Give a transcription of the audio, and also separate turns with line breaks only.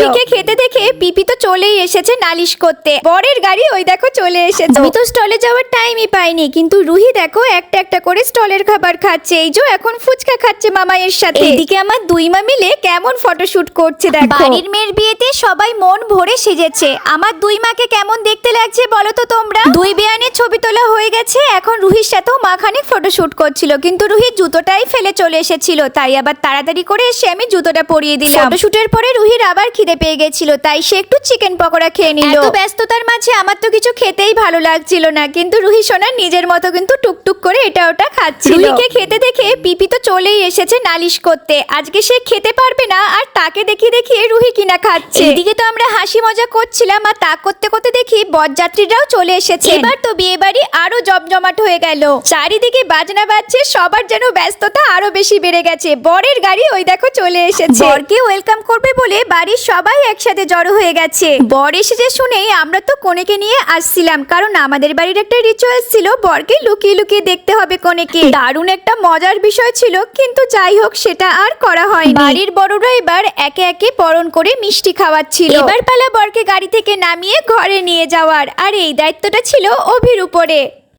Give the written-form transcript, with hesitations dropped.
পিকে খেতে দেখে পিপি তো চলেই এসেছে নালিশ করতে। বরের গাড়ি ওই দেখো চলে এসেছে। আমি তো স্টলে যাওয়ার টাইমই পাইনি, কিন্তু রুহি দেখো একটা একটা করে স্টলের খাবার খাচ্ছে। এই যে এখন ফুচকা খাচ্ছে মামাইয়ের সাথে। এদিকে আমার দুই মা মিলে কেমন ফটোশুট করছে দেখো। বাড়ির মেয়ের বিয়েতে সবাই মন ভরে সেজেছে। আমার দুই মাকে কেমন দেখতে লাগছে বলো তো তোমরা। দুই বেয়ানের ছবি তোলা হয়ে গেছে, এখন রুহির সাথেও মা খানিক ফটোশুট করছিল, কিন্তু রুহি জুতোটাই ফেলে চলে এসেছিল, তাই আবার তাড়াতাড়ি করে এসে আমি জুতোটা পরিয়ে দিলাম। ফটোশুটের পরে রুহির আবার খিদে পেয়ে গেছিল, তাই সে একটু চিকেন পকোড়া খেয়ে নিল। এত ব্যস্ততার মাঝে আমার তো কিছু খেতেই ভালো লাগছিল না, কিন্তু রুহি সোনা নিজের মতো কিন্তু টুকটুক করে এটা ওটা খাচ্ছিল। রুহিকে খেতে দেখে পিপি তো চলেই এসেছে নালিশ করতে। আজকে সে খেতে পারবে না, আর তাকে দেখিয়ে দেখিয়ে রুহি কিনা খাচ্ছে। এদিকে তো আমরা হাসি মজা করছিলাম, আর তা করতে করতে দেখি বরযাত্রীরাও চলে এসেছে। এবার তো বিয়ে বাড়ি আরো জমজমাট হয়ে গেল। চারিদিকে বাজনা বাজছে, সবার যেন ব্যস্ততা আরো বেশি বেড়ে গেছে। বরের গাড়ি ওই দেখো চলে এসেছে। বরকে ওয়েলকাম করবে বলে বাড়ির সবাই একসাথে জড়ো হয়ে গেছে। বর এসেছে শুনেই আমরা তো কনেকে নিয়ে আসছিলাম, কারণ আমাদের বাড়ির একটা রিচুয়াল ছিল, বরকে লুকিয়ে লুকিয়ে দেখতে হবে কনেকে। দারুণ একটা মজার বিষয় ছিল, কিন্তু যাই হোক সেটা আর করা হয়নি। বাড়ির বড়রা এবার একে একে বরণ করে মিষ্টি খাওয়াচ্ছিল। এবার পালা বরকে গাড়ি থেকে নামিয়ে ঘরে নিয়ে যাওয়ার, আর এই দায়িত্বটা ছিল অভির উপরে।